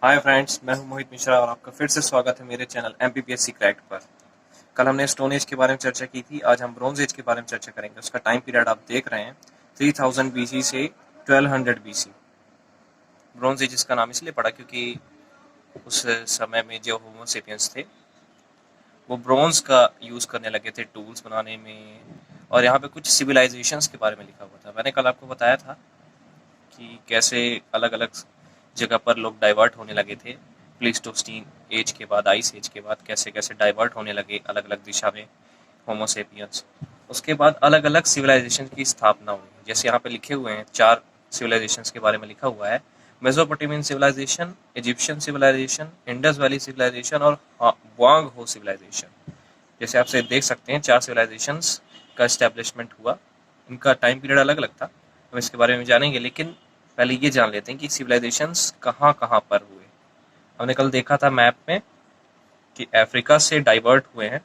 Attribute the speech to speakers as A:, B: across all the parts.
A: Hi friends, मैं हूं मोहित मिश्रा और आपका फिर से स्वागत है मेरे चैनल एमपीपीएससी क्रैक्ड पर। कल हमने स्टोन एज के बारे में चर्चा की थी, आज हम ब्रॉन्ज एज के बारे में चर्चा करेंगे। उसका टाइम पीरियड आप देख रहे हैं 3000 बीसी से 1200 बीसी। ब्रॉन्ज एज इसका नाम इसलिए पड़ा क्योंकि उस समय में जो होमोसेपियंस थे वो ब्रॉन्ज का यूज़ करने लगे थे टूल्स बनाने में। और यहाँ पे कुछ सिविलाइजेशंस के बारे में लिखा हुआ था। मैंने कल आपको बताया था कि कैसे अलग अलग जगह पर लोग डाइवर्ट होने लगे थे। प्लीस्टोस्टीन एज के बाद, आइस एज के बाद कैसे कैसे डाइवर्ट होने लगे अलग अलग दिशा में होमोसेपियंस। उसके बाद अलग अलग सिविलाइजेशन की स्थापना हुई। जैसे यहाँ पे लिखे हुए हैं 4 सिविलाइजेशंस के बारे में लिखा हुआ है। Mesopotamian civilisation, Egyptian civilisation, Indus valley civilisation और वांग हो सिविलाइजेशन। जैसे आपसे देख सकते हैं 4 सिविलाइजेशंस का एस्टेब्लिशमेंट हुआ। इनका टाइम पीरियड अलग अलग था, हम इसके बारे में जानेंगे। लेकिन पहले ये जान लेते हैं कि सिविलाइजेशंस कहाँ कहाँ पर हुए। हमने कल देखा था मैप में कि अफ्रीका से डाइवर्ट हुए हैं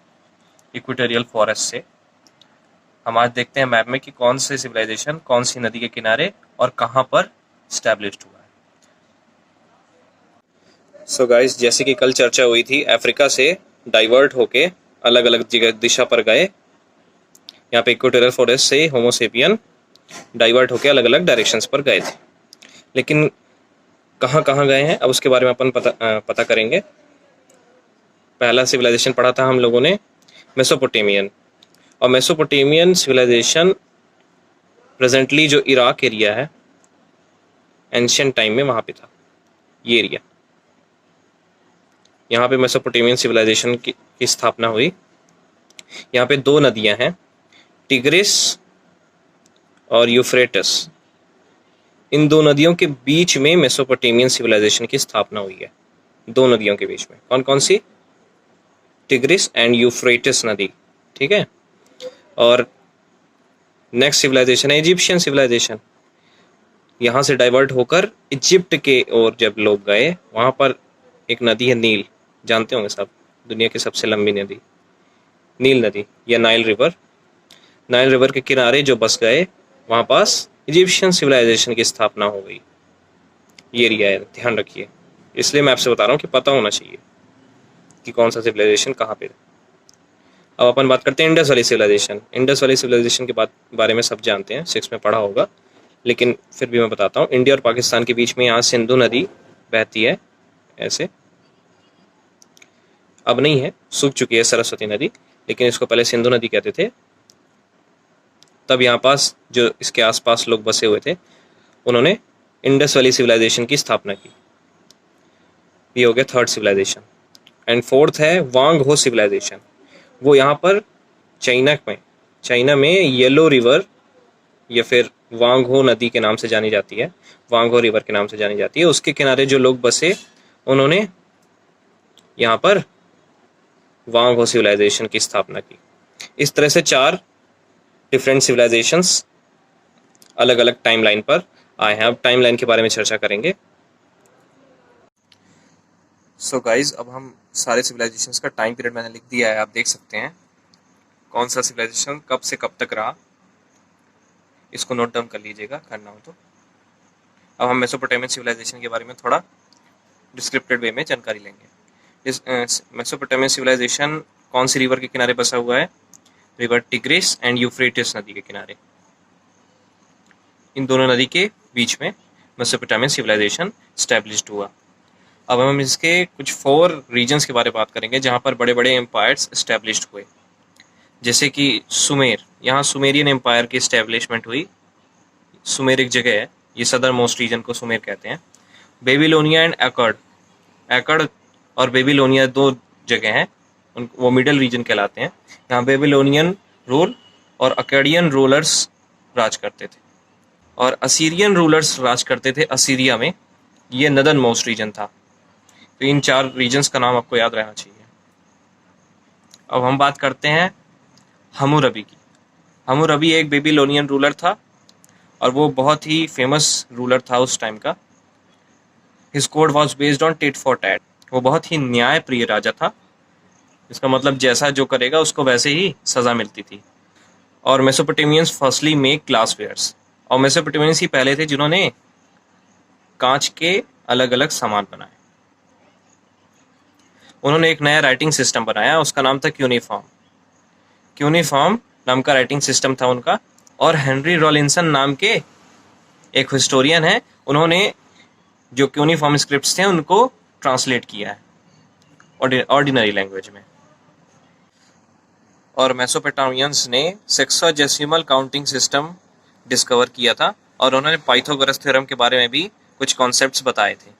A: इक्वेटोरियल फॉरेस्ट से। हम आज देखते हैं मैप में कि कौन से सिविलाइजेशन कौन सी नदी के किनारे और कहाँ पर स्टैब्लिश्ड हुआ है। सो गाइस, जैसे कि कल चर्चा हुई थी, अफ्रीका से डाइवर्ट होके अलग अलग जगह दिशा पर गए। यहाँ पे इक्वेटोरियल फॉरेस्ट से होमोसेपियन डाइवर्ट होके अलग अलग डायरेक्शंस पर गए थे। लेकिन कहाँ कहाँ गए हैं अब उसके बारे में अपन पता करेंगे। पहला सिविलाइजेशन पढ़ा था हम लोगों ने मेसोपोटामियन, और मेसोपोटामियन सिविलाइजेशन प्रेजेंटली जो इराक एरिया है, एंशियंट टाइम में वहाँ पे था ये एरिया। यहाँ पे मेसोपोटामियन सिविलाइजेशन की स्थापना हुई। यहाँ पे 2 नदियाँ हैं, टिग्रिस और यूफ्रेटस। इन 2 नदियों के बीच में मेसोपोटामियन सिविलाइजेशन की स्थापना हुई है। 2 नदियों के बीच में कौन कौन सी? टिग्रिस एंड यूफ्रेटस नदी, ठीक है। और नेक्स्ट सिविलाइजेशन है इजिप्शियन सिविलाइजेशन। यहाँ से डाइवर्ट होकर इजिप्ट के ओर जब लोग गए, वहाँ पर एक नदी है नील, जानते होंगे सब, दुनिया की सबसे लंबी नदी नील नदी या नाइल रिवर। नाइल रिवर के किनारे जो बस गए, वहाँ पास इजिप्शियन सिविलाइजेशन की स्थापना हो गई। ये एरिया है, ध्यान रखिए। इसलिए मैं आपसे बता रहा हूँ कि पता होना चाहिए कि कौन सा सिविलाइजेशन कहाँ पे। अब अपन बात करते हैं Indus valley civilisation. Indus valley civilisation के बारे में सब जानते हैं, 6 में पढ़ा होगा, लेकिन फिर भी मैं बताता हूँ। इंडिया और पाकिस्तान के बीच में यहाँ सिंधु नदी बहती है ऐसे। अब नहीं है, सूख चुकी है सरस्वती नदी, लेकिन इसको पहले सिंधु नदी कहते थे। तब यहाँ पास जो इसके आसपास लोग बसे हुए थे, उन्होंने इंडस वैली सिविलाइजेशन की स्थापना की। ये हो गया 3rd सिविलाइजेशन। एंड 4th है वांग हो सिविलाइजेशन। वो यहाँ पर चाइना में येलो रिवर या फिर वांग हो नदी के नाम से जानी जाती है, वांग हो रिवर के नाम से जानी जाती है। उसके किनारे जो लोग बसे, उन्होंने यहाँ पर वांग हो सिविलाइजेशन की स्थापना की। इस तरह से 4 डिफरेंट सिविलाइजेशंस अलग अलग टाइमलाइन पर आए हैं। अब टाइमलाइन के बारे में चर्चा करेंगे। सो गाइज, अब हम सारे सिविलाइजेशंस का टाइम पीरियड मैंने लिख दिया है, आप देख सकते हैं कौन सा सिविलाइजेशन कब से कब तक रहा। इसको नोट डाउन कर लीजिएगा करना हो तो। अब हम मेसोपोटामियन सिविलाइजेशन के बारे में थोड़ा डिस्क्रिप्टेड वे में जानकारी लेंगे। इस मेसोपोटामियन सिविलाइजेशन कौन सी रिवर के किनारे बसा हुआ है? रिवर टिग्रिस एंड यूफ्रेटिस नदी के किनारे। इन दोनों नदी के बीच में मेसोपोटामियन सिविलाइजेशन स्टैब्लिश्ड हुआ। अब हम इसके कुछ 4 रीजन्स के बारे में बात करेंगे जहाँ पर बड़े बड़े एम्पायर्स स्टैब्लिश्ड हुए। जैसे कि सुमेर, यहाँ सुमेरियन एम्पायर की स्टैब्लिशमेंट हुई। सुमेर एक जगह है, ये सदर मोस्ट रीजन को सुमेर कहते हैं। बेबीलोनिया एंड एकड़ और बेबीलोनिया 2 जगह हैं, वो मिडल रीजन कहलाते हैं। यहाँ बेबीलोनियन रूल और अकेडियन रूलर्स राज करते थे, और असीरियन रूलर्स राज करते थे असीरिया में। ये नदर्न मोस्ट रीजन था। तो इन 4 रीजन्स का नाम आपको याद रहना चाहिए। अब हम बात करते हैं हम्मुरबी की। हम्मुरबी एक बेबीलोनियन रूलर था, और वो बहुत ही फेमस रूलर था उस टाइम का। His code was based on tit for tat. वो बहुत ही न्याय प्रिय राजा था। इसका मतलब जैसा जो करेगा उसको वैसे ही सजा मिलती थी। और Mesopotamians firstly make glass wares, और मेसोपोटामियंस ही पहले थे जिन्होंने कांच के अलग अलग सामान बनाए। उन्होंने एक नया राइटिंग सिस्टम बनाया, उसका नाम था क्यूनिफॉर्म। क्यूनिफॉर्म नाम का राइटिंग सिस्टम था उनका। और हेनरी रॉलिंसन नाम के एक हिस्टोरियन है, उन्होंने जो क्यूनिफॉर्म स्क्रिप्ट्स थे उनको ट्रांसलेट किया है ऑर्डिनरी लैंग्वेज में। और मेसोपोटामियंस ने सेक्साजेसिमल काउंटिंग सिस्टम डिस्कवर किया था, और उन्होंने पाइथागोरस थ्योरम के बारे में भी कुछ कॉन्सेप्ट्स बताए थे।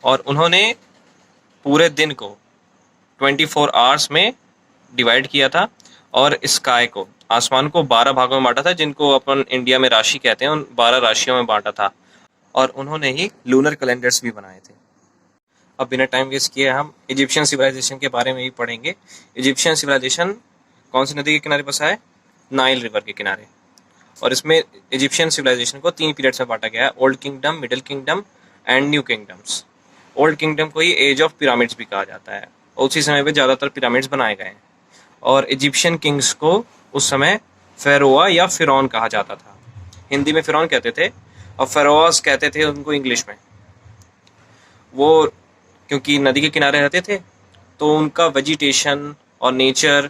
A: और उन्होंने पूरे दिन को 24 आवर्स में डिवाइड किया था, और स्काई को, आसमान को 12 भागों में बांटा था, जिनको अपन इंडिया में राशि कहते हैं, उन 12 राशियों में बांटा था। और उन्होंने ही लूनर कैलेंडर्स भी बनाए थे। अब बिना टाइम वेस्ट किए हम इजिप्शियन सिविलाइजेशन के बारे में भी पढ़ेंगे। इजिप्शियन सिविलाइजेशन कौन सी नदी के किनारे बसा है? नाइल रिवर के किनारे। और इसमें इजिप्शियन सिविलाइजेशन को 3 पीरियड्स में बांटा गया है, old kingdom, middle kingdom and new kingdoms. Old kingdom को ही एज ऑफ पिरामिड्स भी कहा जाता है, उसी समय पे ज़्यादातर पिरामिड्स बनाए गए हैं। और इजिप्शियन किंग्स को उस समय फेरोआ या फिरौन कहा जाता था। हिंदी में फिरौन कहते थे और फेरोआस कहते थे उनको इंग्लिश में। वो क्योंकि नदी के किनारे रहते थे, तो उनका वेजिटेशन और नेचर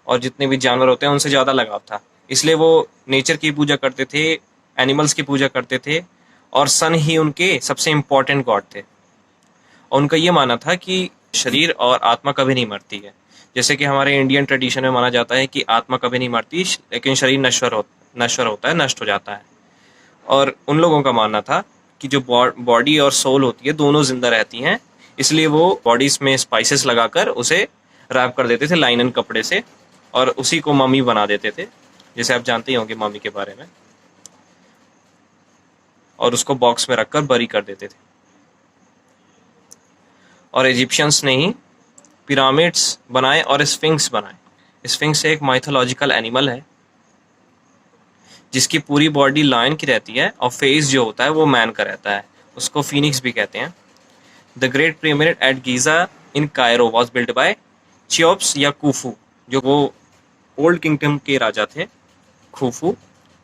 A: और जितने भी जानवर होते हैं उनसे ज़्यादा लगाव था, इसलिए वो नेचर की पूजा करते थे, एनिमल्स की पूजा करते थे, और सन ही उनके सबसे इम्पोर्टेंट गॉड थे। और उनका ये मानना था कि शरीर और आत्मा कभी नहीं मरती है। जैसे कि हमारे इंडियन ट्रेडिशन में माना जाता है कि आत्मा कभी नहीं मरती, लेकिन शरीर नश्वर होता है, नष्ट हो जाता है। और उन लोगों का मानना था कि जो बॉडी और सोल होती है दोनों जिंदा रहती हैं, इसलिए वो बॉडीज में स्पाइसेस लगाकर उसे रैप कर देते थे लाइनन कपड़े से, और उसी को मम्मी बना देते थे, जैसे आप जानते ही होंगे मम्मी के बारे में। और उसको बॉक्स में रखकर बरी कर देते थे। और इजिप्शियंस ने ही पिरामिड्स बनाए और स्फिंक्स बनाए। स्फिंक्स एक माइथोलॉजिकल एनिमल है जिसकी पूरी बॉडी लायन की रहती है, और फेस जो होता है वो मैन का रहता है, उसको फीनिक्स भी कहते हैं। The great pyramid at Giza in Cairo was build by Cheops या खूफू, जो वो ओल्ड किंगडम के राजा थे। खूफू,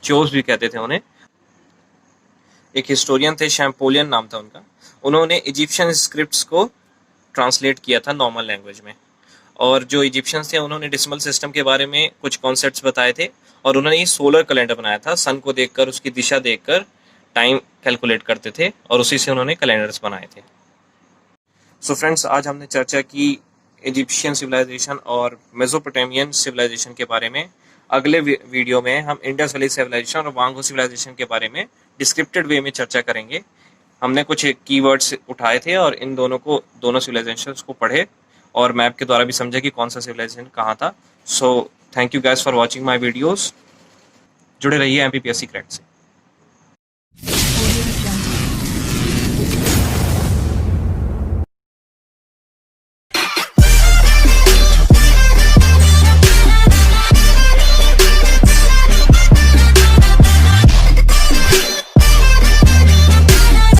A: चियोप्स भी कहते थे उन्हें। एक हिस्टोरियन थे, शैम्पोलियन नाम था उनका। उन्होंने इजिप्शियन स्क्रिप्ट्स को ट्रांसलेट किया था नॉर्मल लैंग्वेज में। और जो इजिप्शियंस थे उन्होंने डेसिमल सिस्टम के बारे में कुछ कॉन्सेप्ट्स बताए थे, और उन्होंने ये सोलर कैलेंडर बनाया था। सन को देखकर, उसकी दिशा देखकर टाइम कैलकुलेट करते थे, और उसी से उन्होंने कैलेंडर्स बनाए थे। सो फ्रेंड्स, आज हमने चर्चा की इजिप्शियन सिविलाइजेशन और मेसोपोटामियन सिविलाइजेशन के बारे में। अगले वीडियो में हम इंडस वैली सिविलाइजेशन और वांगो सिविलाइजेशन के बारे में डिस्क्रिप्टेड वे में चर्चा करेंगे। हमने कुछ कीवर्ड्स उठाए थे और इन दोनों सिविलाइजेशंस को पढ़े, और मैप के द्वारा भी समझा कि कौन सा सिविलाइजेशन कहाँ था। So thank you guys for watching my videos. जुड़े रहिए MPPSC क्रैक से।